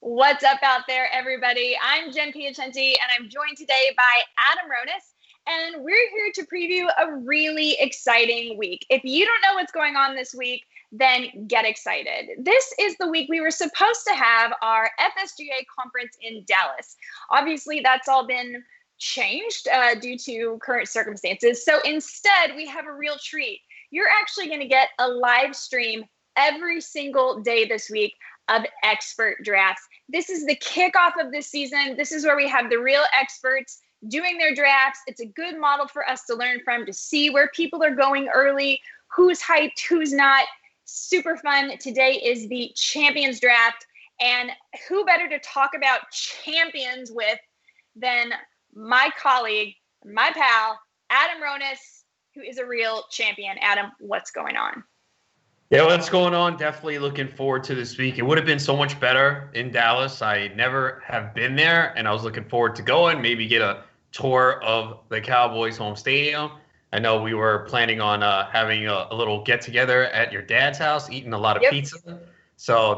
What's up out there, everybody? I'm Jen Piacenti, and I'm joined today by Adam Ronis, and we're here to preview a really exciting week. If you don't know what's going on this week, then get excited. This is the week we were supposed to have our FSGA conference in Dallas. Obviously, that's all been changed due to current circumstances. So instead, we have a real treat. You're actually going to get a live stream every single day this week of expert drafts. This is the kickoff of this season. This is where we have the real experts doing their drafts. It's a good model for us to learn from, to see where people are going early, who's hyped, who's not. Super fun. Today is the Champions Draft, and who better to talk about champions with than my colleague, my pal, Adam Ronis, who is a real champion. Adam, what's going on? Yeah, what's going on? Definitely looking forward to this week. It would have been so much better in Dallas. I never have been there, and I was looking forward to going, maybe get a tour of the Cowboys home stadium. I know we were planning on having a little get-together at your dad's house, eating a lot of pizza. So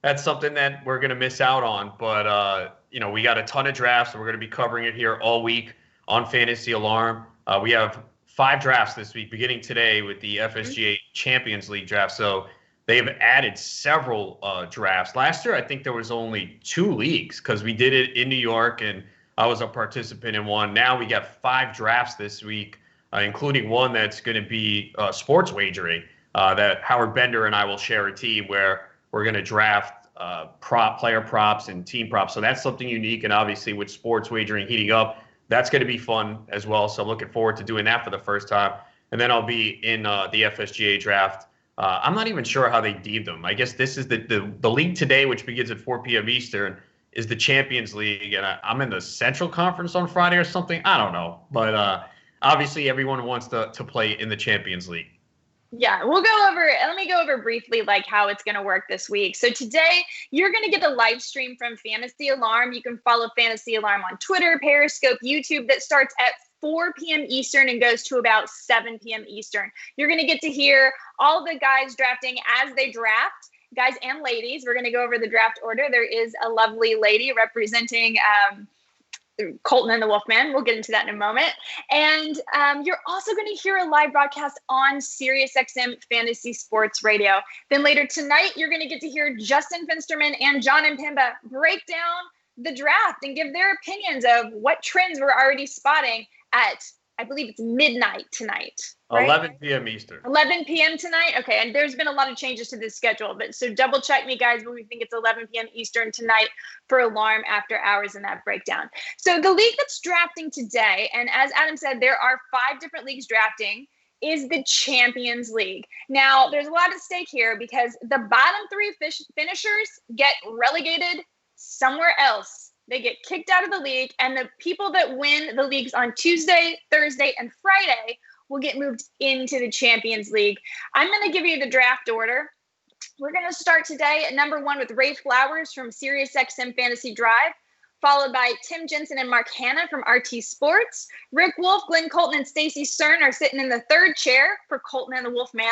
that's something that we're going to miss out on. But, we got a ton of drafts, so we're going to be covering it here all week on Fantasy Alarm. We have 5 drafts this week, beginning today with the FSGA Champions League draft. So they've added several drafts. Last year, I think there was only 2 leagues because we did it in New York, and I was a participant in one. Now we got 5 drafts this week, including one that's going to be sports wagering, that Howard Bender and I will share a team where we're going to draft player props and team props. So that's something unique, and obviously with sports wagering heating up, that's going to be fun as well. So I'm looking forward to doing that for the first time. And then I'll be in the FSGA draft. I'm not even sure how they deemed them. I guess this is the league today, which begins at 4 p.m. Eastern, is the Champions League. And I'm in the Central Conference on Friday or something. I don't know. But obviously everyone wants to play in the Champions League. Yeah, let me go over briefly how it's going to work this week. So today you're going to get a live stream from Fantasy Alarm. You can follow Fantasy Alarm on Twitter, Periscope, YouTube, that starts at 4 p.m. Eastern and goes to about 7 p.m. Eastern. You're going to get to hear all the guys drafting as they draft. Guys and ladies, we're going to go over the draft order. There is a lovely lady representing Colton and the Wolfman. We'll get into that in a moment. And you're also going to hear a live broadcast on SiriusXM Fantasy Sports Radio. Then later tonight, you're going to get to hear Justin Finsterman and John and Pimba break down the draft and give their opinions of what trends we're already spotting at, I believe it's midnight tonight. Right? 11 p.m. Eastern. 11 p.m. tonight? Okay, and there's been a lot of changes to this schedule, but so double check me, guys, but we think it's 11 p.m. Eastern tonight for Alarm After Hours and that breakdown. So the league that's drafting today, and as Adam said, there are 5 different leagues drafting, is the Champions League. Now, there's a lot at stake here because the bottom 3 finishers get relegated somewhere else. They get kicked out of the league, and the people that win the leagues on Tuesday, Thursday, and Friday will get moved into the Champions League. I'm going to give you the draft order. We're going to start today at number 1 with Ray Flowers from SiriusXM Fantasy Drive, followed by Tim Jensen and Mark Hanna from RT Sports. Rick Wolf, Glenn Colton, and Stacey Stern are sitting in the 3rd chair for Colton and the Wolfman.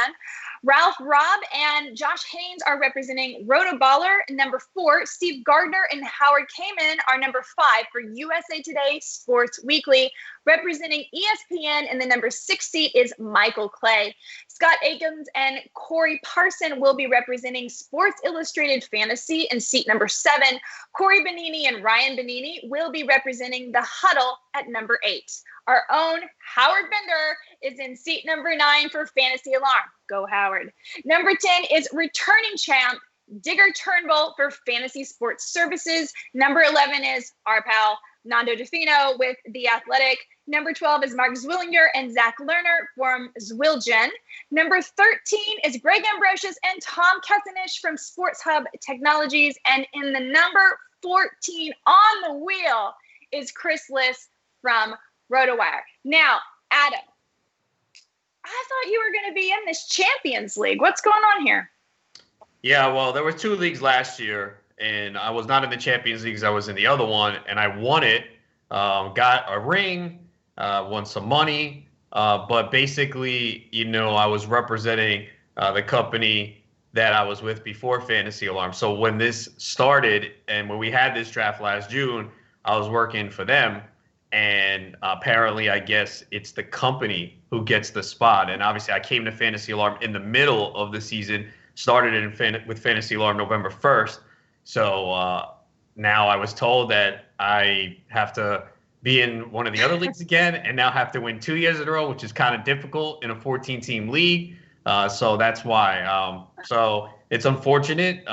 Ralph Robb and Josh Haynes are representing Roto Baller. Number 4, Steve Gardner and Howard Kamen are number 5 for USA Today Sports Weekly. Representing ESPN in the number 6 seat is Michael Clay. Scott Akins and Corey Parson will be representing Sports Illustrated Fantasy in seat number 7. Corey Benini and Ryan Benini will be representing The Huddle at number 8. Our own Howard Bender is in seat number 9 for Fantasy Alarm. Go Howard. Number 10 is returning champ Digger Turnbull for Fantasy Sports Services. Number 11 is our pal Nando DeFino with The Athletic. Number 12 is Mark Zwillinger and Zach Lerner from Zwilgen. Number 13 is Greg Ambrosius and Tom Kessenish from Sports Hub Technologies. And in the number 14 on the wheel is Chris Liss from RotoWire. Now, Adam, I thought you were going to be in this Champions League. What's going on here? Yeah, well, there were 2 leagues last year, and I was not in the Champions League. I was in the other one, and I won it, got a ring, won some money, but basically, I was representing the company that I was with before Fantasy Alarm. So when this started and when we had this draft last June, I was working for them. And apparently, I guess it's the company who gets the spot. And obviously, I came to Fantasy Alarm in the middle of the season, started with Fantasy Alarm November 1st. So now I was told that I have to be in one of the other leagues again and now have to win 2 years in a row, which is kind of difficult in a 14-team league. So that's why. So it's unfortunate.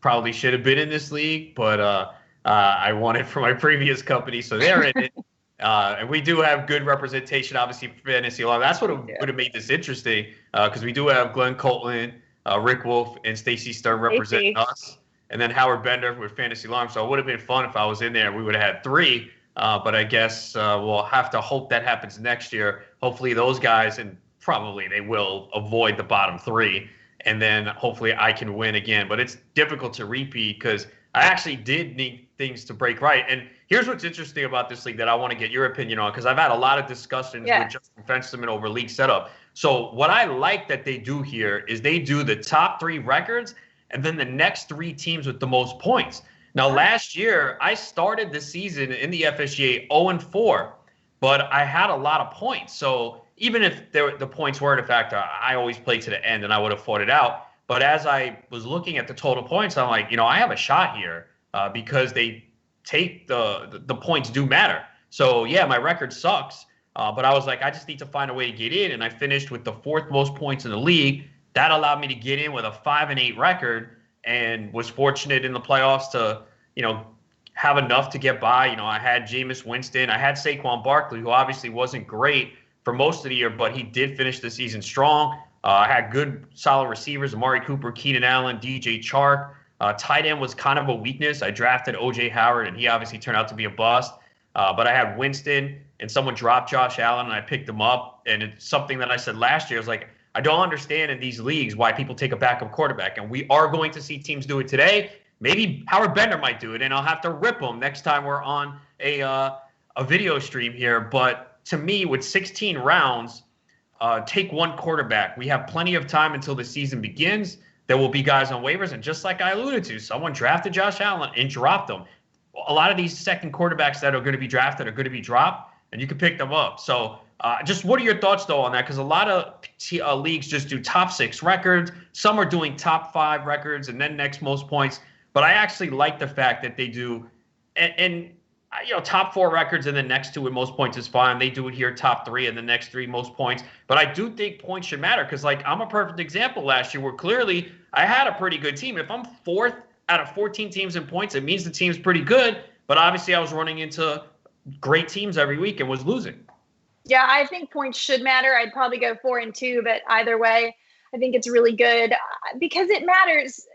Probably should have been in this league, but I won it for my previous company, so they're in it. And we do have good representation, obviously, for Fantasy Alarm. That's what would have made this interesting, because we do have Glenn Coltland, Rick Wolf, and Stacey Stern representing us, and then Howard Bender with Fantasy Alarm. So it would have been fun if I was in there. We would have had 3. But I guess we'll have to hope that happens next year. Hopefully those guys, and probably they will, avoid the bottom 3. And then hopefully I can win again. But it's difficult to repeat because I actually did need things to break right. And here's what's interesting about this league that I want to get your opinion on, because I've had a lot of discussions with Justin Fensterman over league setup. So what I like that they do here is they do the top 3 records and then the next 3 teams with the most points. Now, last year, I started the season in the FSGA 0-4, but I had a lot of points. So even if the points weren't a factor, I always played to the end and I would have fought it out. But as I was looking at the total points, I'm like, I have a shot here because they take the points do matter. So, yeah, my record sucks. But I was like, I just need to find a way to get in. And I finished with the 4th most points in the league. That allowed me to get in with a 5-8 record and was fortunate in the playoffs to, have enough to get by. I had Jameis Winston. I had Saquon Barkley, who obviously wasn't great for most of the year, but he did finish the season strong. I had good, solid receivers, Amari Cooper, Keenan Allen, DJ Chark. Tight end was kind of a weakness. I drafted O.J. Howard, and he obviously turned out to be a bust. But I had Winston, and someone dropped Josh Allen, and I picked him up. And it's something that I said last year. I was like, I don't understand in these leagues why people take a backup quarterback. And we are going to see teams do it today. Maybe Howard Bender might do it, and I'll have to rip him next time we're on a video stream here. But to me, with 16 rounds, take one quarterback. We have plenty of time until the season begins. There will be guys on waivers, and just like I alluded to, someone drafted Josh Allen and dropped him. A lot of these second quarterbacks that are going to be drafted are going to be dropped, and you can pick them up. So just what are your thoughts, though, on that? Because a lot of leagues just do top 6 records. Some are doing top 5 records and then next most points. But I actually like the fact that they do, and top 4 records and the next 2 with most points is fine. They do it here, top 3 and the next 3 most points. But I do think points should matter because, I'm a perfect example last year where clearly I had a pretty good team. If I'm 4th out of 14 teams in points, it means the team's pretty good. But obviously I was running into great teams every week and was losing. Yeah, I think points should matter. I'd probably go 4-2, but either way, I think it's really good because it matters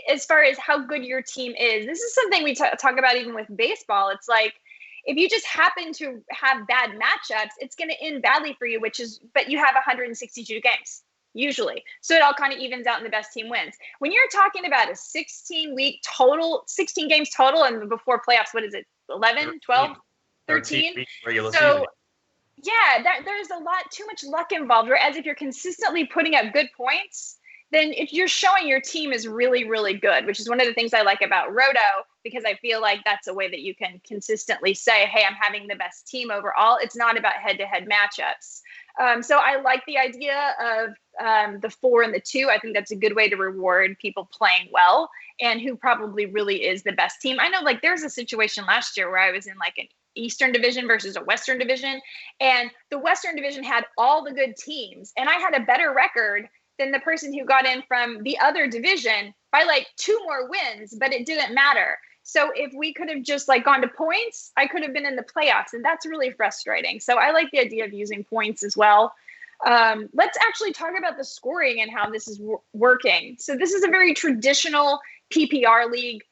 as far as how good your team is. This is something we talk about even with baseball. It's like, if you just happen to have bad matchups, it's going to end badly for you, but you have 162 games, usually. So it all kind of evens out and the best team wins. When you're talking about a 16 games total, and before playoffs, what is it, 11, 12, 13? Regular so, season. Yeah, there's too much luck involved, whereas if you're consistently putting up good points, then if you're showing your team is really, really good, which is one of the things I like about Roto, because I feel like that's a way that you can consistently say, hey, I'm having the best team overall. It's not about head-to-head matchups. So I like the idea of the 4 and the 2. I think that's a good way to reward people playing well and who probably really is the best team. I know there's a situation last year where I was in an Eastern Division versus a Western Division, and the Western Division had all the good teams, and I had a better record than the person who got in from the other division by 2 more wins, but it didn't matter. So if we could have just gone to points, I could have been in the playoffs, and that's really frustrating. So I like the idea of using points as well. Let's actually talk about the scoring and how this is working. So this is a very traditional PPR league.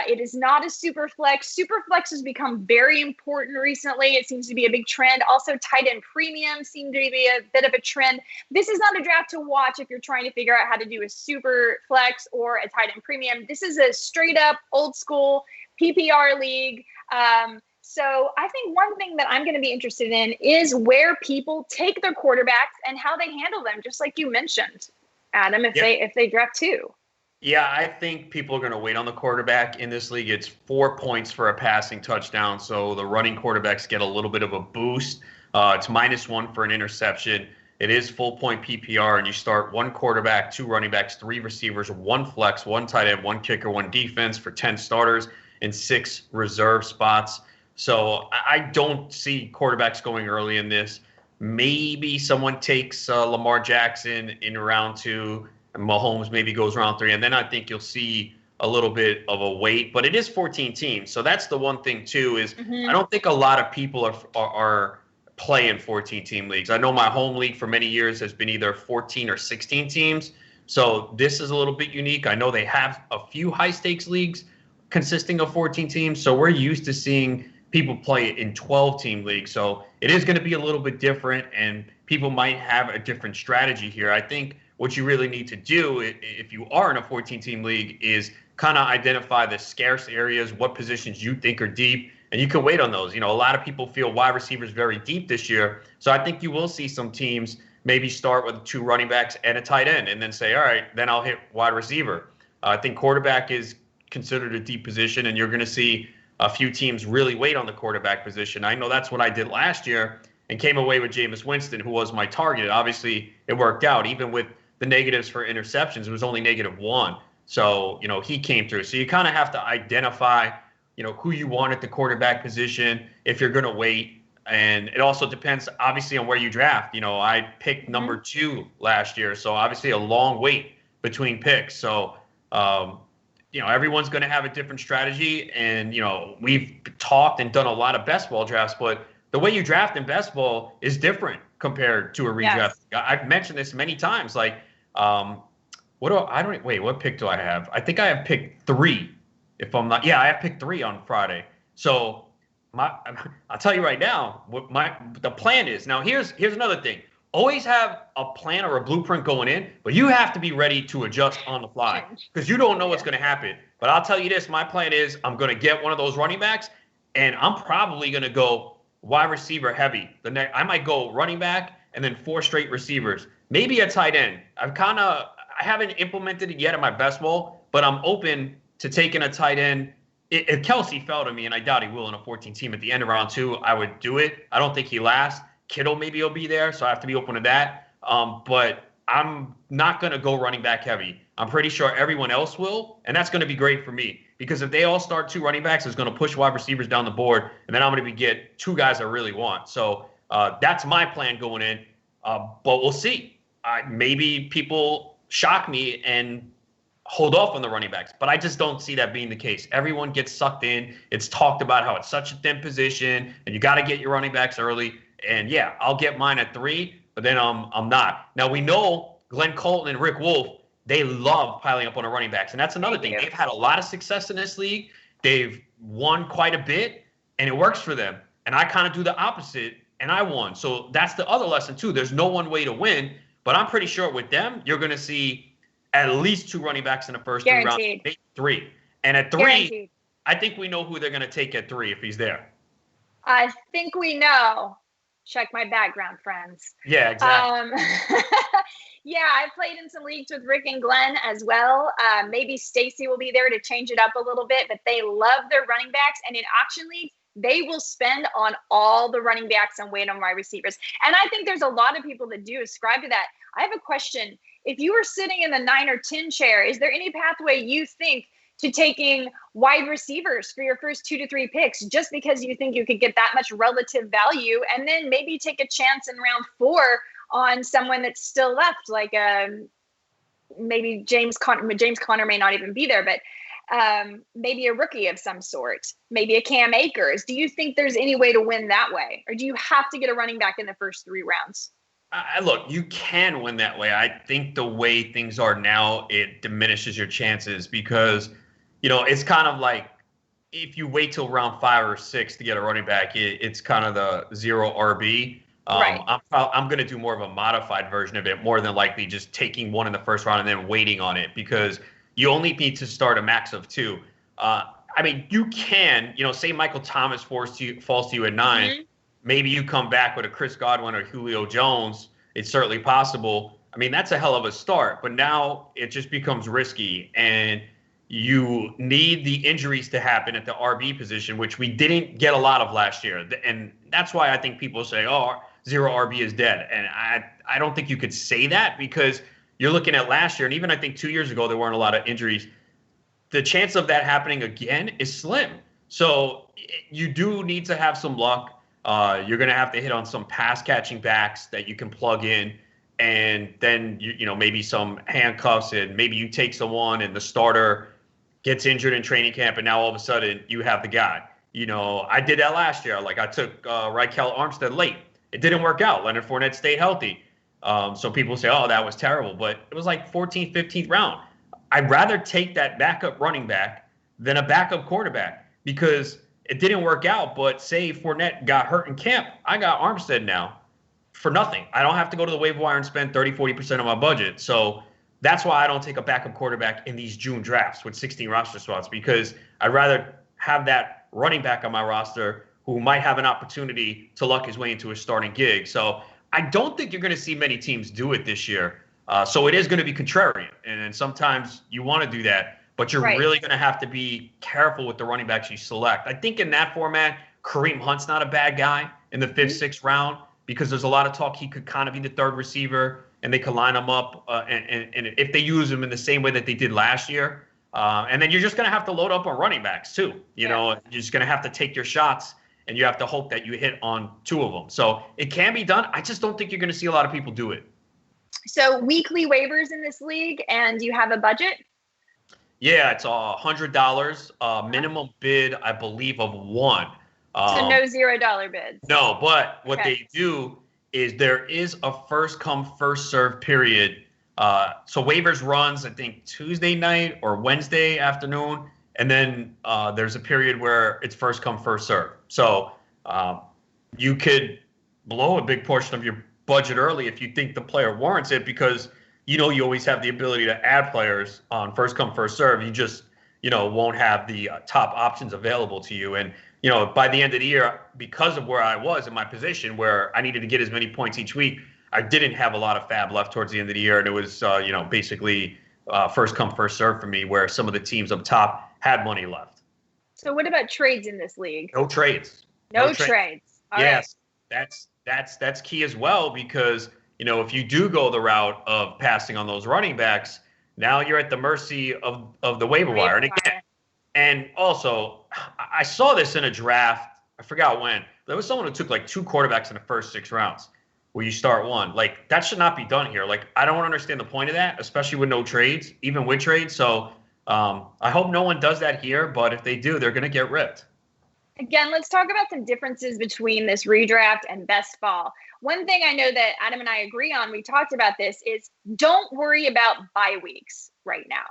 It is not a super flex. Super flex has become very important recently. It seems to be a big trend. Also, tight end premium seem to be a bit of a trend. This is not a draft to watch if you're trying to figure out how to do a super flex or a tight end premium. This is a straight up old school PPR league. So I think one thing that I'm going to be interested in is where people take their quarterbacks and how they handle them, just like you mentioned, Adam, if they draft 2. Yeah, I think people are going to wait on the quarterback in this league. It's 4 points for a passing touchdown, so the running quarterbacks get a little bit of a boost. It's -1 for an interception. It is full point PPR, and you start one quarterback, two running backs, three receivers, one flex, one tight end, one kicker, one defense for 10 starters and 6 reserve spots. So I don't see quarterbacks going early in this. Maybe someone takes Lamar Jackson in round 2. And Mahomes maybe goes round 3, and then I think you'll see a little bit of a wait. But it is 14 teams, so that's the one thing too. Is I don't think a lot of people are playing 14-team leagues. I know my home league for many years has been either 14 or 16 teams, so this is a little bit unique. I know they have a few high-stakes leagues consisting of 14 teams, so we're used to seeing people play in 12-team leagues. So it is going to be a little bit different, and people might have a different strategy here. I think what you really need to do if you are in a 14-team league is kind of identify the scarce areas, what positions you think are deep, and you can wait on those. A lot of people feel wide receivers very deep this year. So I think you will see some teams maybe start with 2 running backs and a tight end and then say, all right, then I'll hit wide receiver. I think quarterback is considered a deep position, and you're going to see a few teams really wait on the quarterback position. I know that's what I did last year and came away with Jameis Winston, who was my target. Obviously, it worked out. Even with the negatives for interceptions, it was only -1. So, he came through. So you kind of have to identify, who you want at the quarterback position if you're going to wait. And it also depends, obviously, on where you draft. I picked number 2 last year. So obviously a long wait between picks. So, everyone's going to have a different strategy. And, we've talked and done a lot of best ball drafts, but the way you draft in best ball is different compared to a redraft. Yes. I've mentioned this many times. Like, what pick do I have? I think I have pick 3. If I'm not, I have pick 3 on Friday. So I'll tell you right now what the plan is. Now here's another thing. Always have a plan or a blueprint going in, but you have to be ready to adjust on the fly because you don't know what's going to happen. But I'll tell you this, my plan is I'm going to get one of those running backs, and I'm probably going to go wide receiver heavy. I might go running back and then 4 straight receivers, maybe a tight end. I haven't implemented it yet in my best ball, but I'm open to taking a tight end. If Kelsey fell to me, and I doubt he will in a 14 team at the end of round 2, I would do it. I don't think he lasts. Kittle maybe will be there, so I have to be open to that. But I'm not going to go running back heavy. I'm pretty sure everyone else will, and that's going to be great for me because if they all start 2 running backs, it's going to push wide receivers down the board, and then I'm going to get 2 guys I really want. So that's my plan going in, but we'll see. Maybe people shock me and hold off on the running backs, but I just don't see that being the case. Everyone gets sucked in. It's talked about how it's such a thin position, and you got to get your running backs early. And I'll get mine at 3, but then I'm not. Now we know Glenn Colton and Rick Wolf, they love piling up on the running backs, and that's another thing. They've had a lot of success in this league. They've won quite a bit, and it works for them. And I kind of do the opposite, and I won. So that's the other lesson too. There's no one way to win, but I'm pretty sure with them, you're going to see at least 2 running backs in the first 3 rounds, maybe 3. And at 3, guaranteed. I think we know who they're going to take at 3 if he's there. I think we know. Check my background, friends. Yeah, exactly. I played in some leagues with Rick and Glenn as well. Maybe Stacy will be there to change it up a little bit, but they love their running backs. And in auction leagues, they will spend on all the running backs and wait on wide receivers. And I think there's a lot of people that do ascribe to that. I have a question. If you were sitting in the 9 or 10 chair, is there any pathway you think to taking wide receivers for your first 2 to 3 picks just because you think you could get that much relative value, and then maybe take a chance in round 4 on someone that's still left, like maybe James Conner may not even be there, but maybe a rookie of some sort, maybe a Cam Akers. Do you think there's any way to win that way, or do you have to get a running back in the first 3 rounds? Look, you can win that way. I think the way things are now, it diminishes your chances because it's kind of like if you wait till round 5 or 6 to get a running back, it's kind of the 0 RB. Right. I'm going to do more of a modified version of it, more than likely just taking one in the first round and then waiting on it because you only need to start a max of 2. You can, say Michael Thomas falls to you at 9. Mm-hmm. Maybe you come back with a Chris Godwin or Julio Jones. It's certainly possible. I mean, that's a hell of a start. But now it just becomes risky, and you need the injuries to happen at the RB position, which we didn't get a lot of last year. And that's why I think people say, oh, zero RB is dead. And I don't think you could say that, because you're looking at last year, and even I think 2 years ago, there weren't a lot of injuries. The chance of that happening again is slim. So you do need to have some luck. You're going to have to hit on some pass catching backs that you can plug in, and then you know, maybe some handcuffs, and maybe you take someone and the starter gets injured in training camp, and now all of a sudden you have the guy. You know, I did that last year. Like, I took Raquel Armstead late. It didn't work out. Leonard Fournette stayed healthy. So people say, oh, that was terrible. But it was like 14th, 15th round. I'd rather take that backup running back than a backup quarterback, because it didn't work out. But say Fournette got hurt in camp, I got Armstead now for nothing. I don't have to go to the waiver wire and spend 30, 40% of my budget. So that's why I don't take a backup quarterback in these June drafts with 16 roster spots, because I'd rather have that running back on my roster who might have an opportunity to luck his way into a starting gig. So I don't think you're going to see many teams do it this year. So it is going to be contrarian. And sometimes you want to do that, but you're really going to have to be careful with the running backs you select. I think in that format, Kareem Hunt's not a bad guy in the 5th, 6th round, because there's a lot of talk he could kind of be the third receiver, and they could line him up. And if they use him in the same way that they did last year, and then you're just going to have to load up on running backs too. You know, you're just going to have to take your shots, and you have to hope that you hit on 2 of them. So it can be done. I just don't think you're going to see a lot of people do it. So weekly waivers in this league, and you have a budget? Yeah, it's $100, minimum bid, I believe, of 1. So no $0 bids. No, but what they do is there is a first come, first serve period. So waivers runs, I think, Tuesday night or Wednesday afternoon. And then there's a period where it's first come, first serve. So you could blow a big portion of your budget early if you think the player warrants it, because you know you always have the ability to add players on first come, first serve. You just, you know, won't have the top options available to you. And, you know, by the end of the year, because of where I was in my position, where I needed to get as many points each week, I didn't have a lot of fab left towards the end of the year. And it was, you know, basically first come, first serve for me, where some of the teams up top had money left. So what about trades in this league? No trades. No trades. All yes, right. That's key as well, because, you know, if you do go the route of passing on those running backs, now you're at the mercy of the waiver wire. And again, and also, I saw this in a draft. I forgot when. There was someone who took like 2 quarterbacks in the first 6 rounds, where you start one. Like, that should not be done here. Like, I don't understand the point of that, especially with no trades, even with trades. So I hope no one does that here. But if they do, they're going to get ripped. Again, let's talk about some differences between this redraft and best ball. One thing I know that Adam and I agree on, we talked about this, is don't worry about bye weeks right now.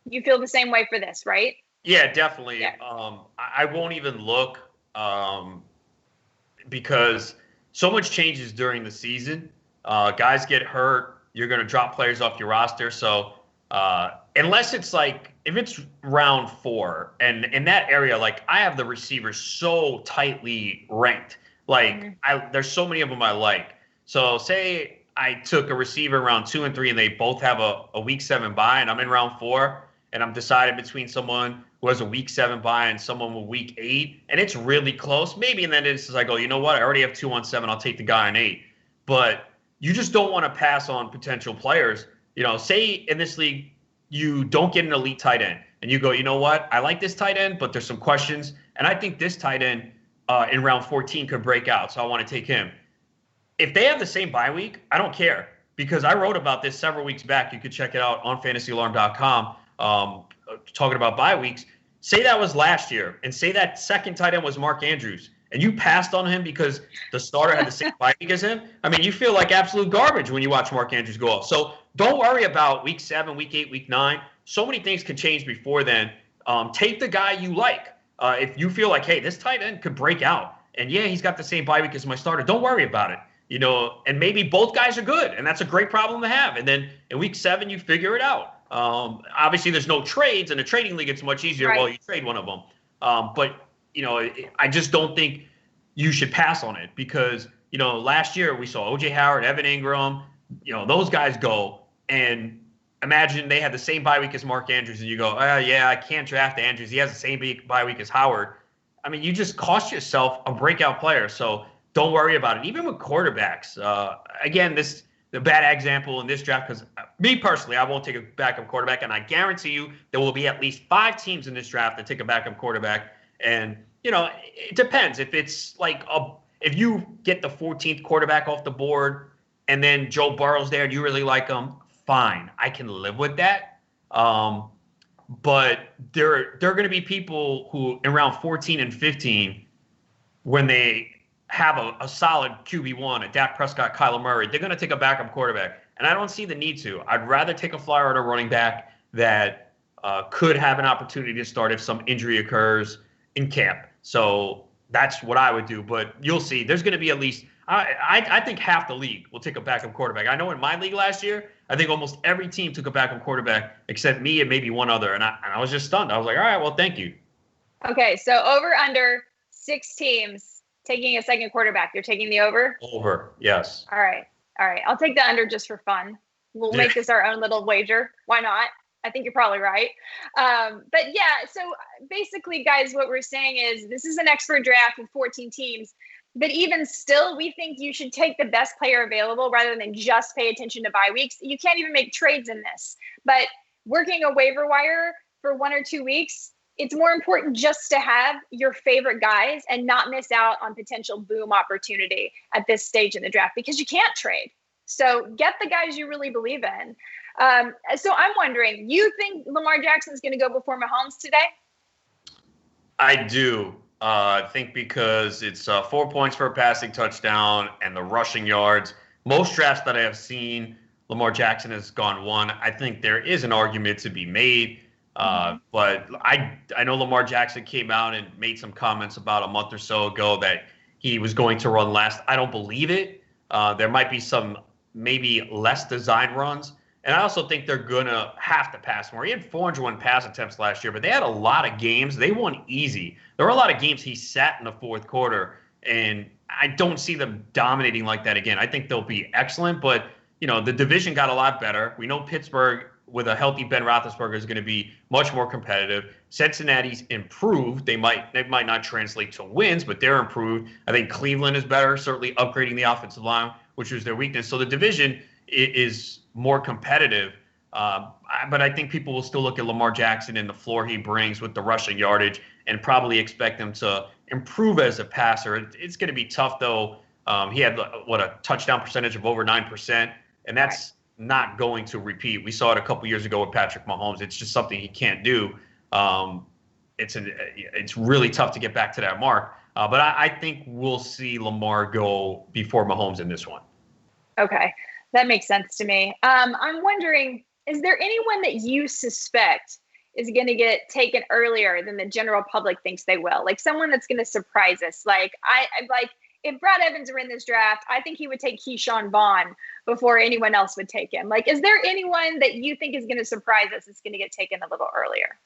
You feel the same way for this, right? Yeah, definitely. Yeah. I won't even look because so much changes during the season. Guys get hurt. You're going to drop players off your roster. So unless it's like, if it's round 4 and in that area, like, I have the receivers so tightly ranked. Like, there's so many of them I like. So say I took a receiver round 2 and 3 and they both have a week 7 bye, and I'm in round 4 and I'm decided between someone who has a week 7 bye and someone with week 8, and it's really close. Maybe in that instance I go, you know what? I already have 2 on 7. I'll take the guy on 8. But you just don't want to pass on potential players. You know, say in this league, you don't get an elite tight end, and you go, you know what? I like this tight end, but there's some questions, and I think this tight end in round 14 could break out, so I want to take him. If they have the same bye week, I don't care, because I wrote about this several weeks back. You could check it out on fantasyalarm.com, talking about bye weeks. Say that was last year, and say that second tight end was Mark Andrews, and you passed on him because the starter had the same bye week as him. I mean, you feel like absolute garbage when you watch Mark Andrews go off. So don't worry about week 7, week 8, week 9. So many things can change before then. Take the guy you like. If you feel like, hey, this tight end could break out, and yeah, he's got the same bye week as my starter, don't worry about it. You know, and maybe both guys are good, and that's a great problem to have. And then in week 7, you figure it out. Obviously, there's no trades. In a trading league, it's much easier. Right. Well, you trade one of them. But, you know, I just don't think you should pass on it, because, you know, last year we saw O.J. Howard, Evan Ingram, those guys go and imagine they had the same bye week as Mark Andrews, and you go, yeah, I can't draft Andrews. He has the same bye week as Howard. I mean, you just cost yourself a breakout player. So don't worry about it. Even with quarterbacks, again, the bad example in this draft, because me personally, I won't take a backup quarterback, and I guarantee you there will be at least 5 teams in this draft that take a backup quarterback. And, it depends. If it's like if you get the 14th quarterback off the board and then Joe Burrow's there and you really like him, fine. I can live with that. But there are going to be people who around 14 and 15, when they have a solid QB1, a Dak Prescott, Kyler Murray, they're going to take a backup quarterback. And I don't see the need to. I'd rather take a flyer on a running back that could have an opportunity to start if some injury occurs in camp. So that's what I would do. But you'll see. There's going to be at least I think half the league will take a backup quarterback. I know in my league last year, I think almost every team took a backup quarterback except me and maybe one other. And I was just stunned. I was like, all right, well, thank you. Okay, so over under 6 teams taking a second quarterback. You're taking the over? Over, yes. All right. I'll take the under just for fun. We'll make this our own little wager. Why not? I think you're probably right. But yeah, so basically, guys, what we're saying is this is an expert draft with 14 teams. But even still, we think you should take the best player available rather than just pay attention to bye weeks. You can't even make trades in this. But working a waiver wire for 1 or 2 weeks, it's more important just to have your favorite guys and not miss out on potential boom opportunity at this stage in the draft because you can't trade. So get the guys you really believe in. So I'm wondering, you think Lamar Jackson's going to go before Mahomes today? I do. I think because it's 4 points for a passing touchdown and the rushing yards. Most drafts that I have seen, Lamar Jackson has gone 1. I think there is an argument to be made. But I know Lamar Jackson came out and made some comments about a month or so ago that he was going to run last. I don't believe it. There might be some maybe less design runs. And I also think they're going to have to pass more. He had 401 pass attempts last year, but they had a lot of games. They won easy. There were a lot of games he sat in the fourth quarter, and I don't see them dominating like that again. I think they'll be excellent, but, the division got a lot better. We know Pittsburgh, with a healthy Ben Roethlisberger, is going to be much more competitive. Cincinnati's improved. They might not translate to wins, but they're improved. I think Cleveland is better, certainly upgrading the offensive line, which was their weakness. So the division is more competitive. But I think people will still look at Lamar Jackson and the floor he brings with the rushing yardage and probably expect him to improve as a passer. It's going to be tough, though. He had, a touchdown percentage of over 9%, and that's not going to repeat. We saw it a couple years ago with Patrick Mahomes. It's just something he can't do. It's really tough to get back to that mark. But I think we'll see Lamar go before Mahomes in this one. Okay. That makes sense to me. I'm wondering, is there anyone that you suspect is going to get taken earlier than the general public thinks they will? Like someone that's going to surprise us. Like I'm like, if Brad Evans were in this draft, I think he would take Keyshawn Vaughn before anyone else would take him. Like, is there anyone that you think is going to surprise us that's going to get taken a little earlier?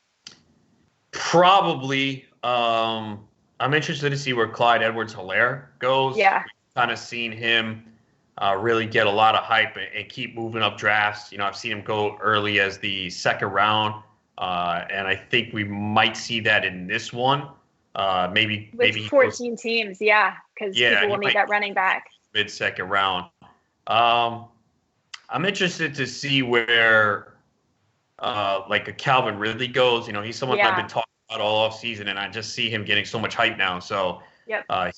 Probably. I'm interested to see where Clyde Edwards-Helaire goes. Yeah. We've kind of seen him really get a lot of hype and keep moving up drafts. I've seen him go early as the second round, and I think we might see that in this one. Maybe 14 teams, because people will need that running back. Mid-second round. I'm interested to see where like a Calvin Ridley goes. He's someone I've been talking about all offseason, and I just see him getting so much hype now. So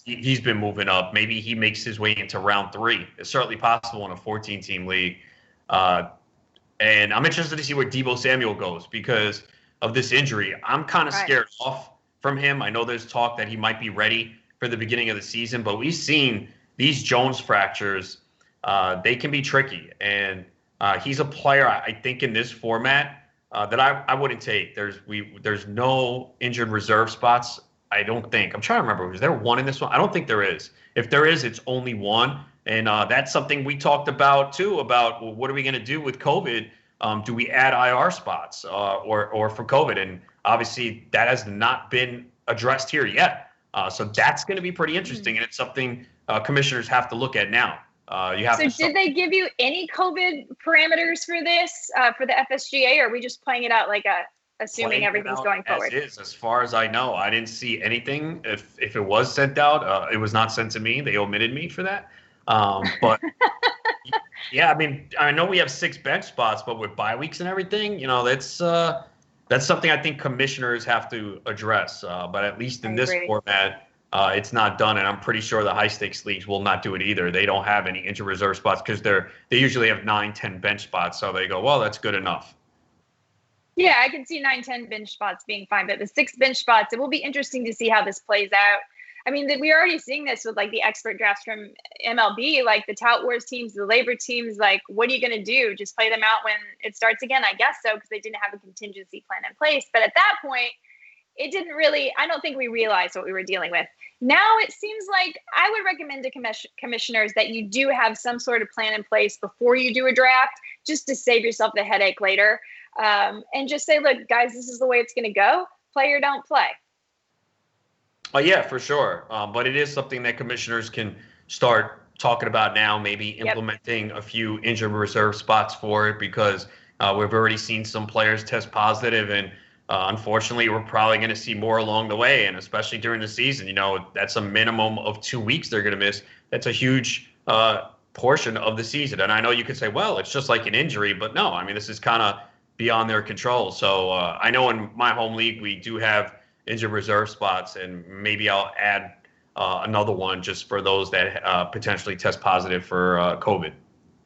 he's been moving up. Maybe he makes his way into round 3. It's certainly possible in a 14-team league. And I'm interested to see where Deebo Samuel goes because of this injury. I'm kind of scared off from him. I know there's talk that he might be ready for the beginning of the season, but we've seen these Jones fractures. They can be tricky. And he's a player, I think, in this format that I wouldn't take. There's no injured reserve spots, I don't think. I'm trying to remember. Is there one in this one? I don't think there is. If there is, it's only one. And that's something we talked about, too, about what are we going to do with COVID? Do we add IR spots or for COVID? And obviously, that has not been addressed here yet. So that's going to be pretty interesting. And it's something commissioners have to look at now. You have So did they give you any COVID parameters for this, for the FSGA, or are we just playing it out like assuming everything's going forward? As far as I know, I didn't see anything. If it was sent out, it was not sent to me. They omitted me for that. But yeah, I mean, I know we have 6 bench spots, but with bye weeks and everything, that's something I think commissioners have to address. But at least in this format, it's not done, and I'm pretty sure the high stakes leagues will not do it either. They don't have any injured reserve spots because they usually have 9, 10 bench spots. So they go, well, that's good enough. Yeah, I can see 9, 10 bench spots being fine, but the 6 bench spots, it will be interesting to see how this plays out. I mean, we're already seeing this with like the expert drafts from MLB, like the tout wars teams, the labor teams. Like, what are you going to do? Just play them out when it starts again? I guess so, because they didn't have a contingency plan in place. But at that point, it didn't really, I don't think we realized what we were dealing with. Now it seems like I would recommend to commissioners that you do have some sort of plan in place before you do a draft, just to save yourself the headache later. And just say, look, guys, this is the way it's going to go. Play or don't play. Oh, yeah, for sure. But it is something that commissioners can start talking about now, maybe implementing a few injured reserve spots for it, because we've already seen some players test positive, and unfortunately, we're probably going to see more along the way, and especially during the season. That's a minimum of 2 weeks they're going to miss. That's a huge portion of the season. And I know you could say, well, it's just like an injury, but no, I mean, this is kind of beyond their control. So I know in my home league, we do have injured reserve spots, and maybe I'll add another one just for those that potentially test positive for COVID.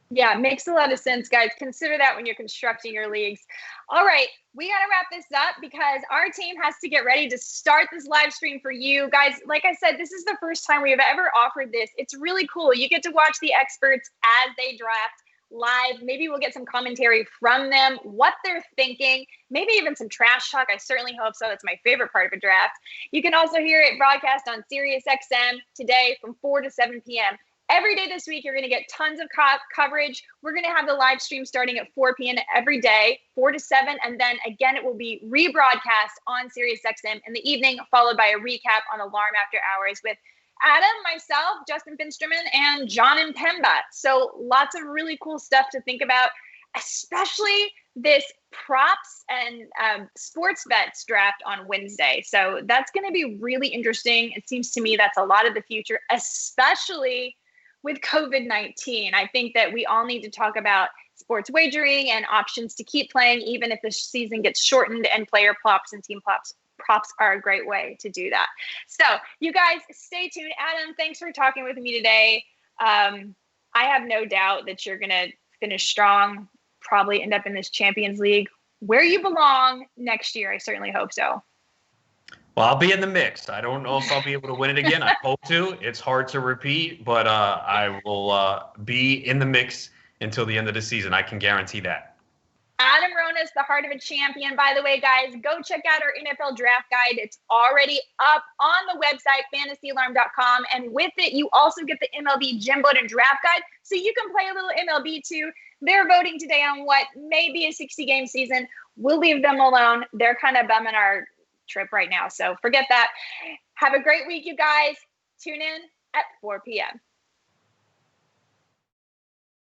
Yeah, makes a lot of sense, guys. Consider that when you're constructing your leagues. All right, we got to wrap this up because our team has to get ready to start this live stream for you guys. Like I said, this is the first time we have ever offered this. It's really cool. You get to watch the experts as they draft live. Maybe we'll get some commentary from them, what they're thinking, maybe even some trash talk. I certainly hope so. That's my favorite part of a draft. You can also hear it broadcast on Sirius XM today from 4 to 7 p.m. Every day this week, you're going to get tons of coverage. We're going to have the live stream starting at 4 p.m. every day, 4 to 7. And then again, it will be rebroadcast on Sirius XM in the evening, followed by a recap on Alarm After Hours with Adam, myself, Justin Finsterman, and John and Pemba. So lots of really cool stuff to think about, especially this props and sports bets draft on Wednesday. So that's going to be really interesting. It seems to me that's a lot of the future, especially with COVID-19. I think that we all need to talk about sports wagering and options to keep playing, even if the season gets shortened, and player props and team props are a great way to do that. So you guys stay tuned. Adam, thanks for talking with me today. I have no doubt that you're going to finish strong, probably end up in this Champions League where you belong next year. I certainly hope so. Well, I'll be in the mix. I don't know if I'll be able to win it again. I hope to. It's hard to repeat, but I will be in the mix until the end of the season. I can guarantee that. Adam Ronis, the heart of a champion. By the way, guys, go check out our NFL draft guide. It's already up on the website, fantasyalarm.com. And with it, you also get the MLB Gym Vote and Draft Guide, so you can play a little MLB too. They're voting today on what may be a 60-game season. We'll leave them alone. They're kind of bumming our trip right now, so forget that. Have a great week, you guys. Tune in at 4 p.m.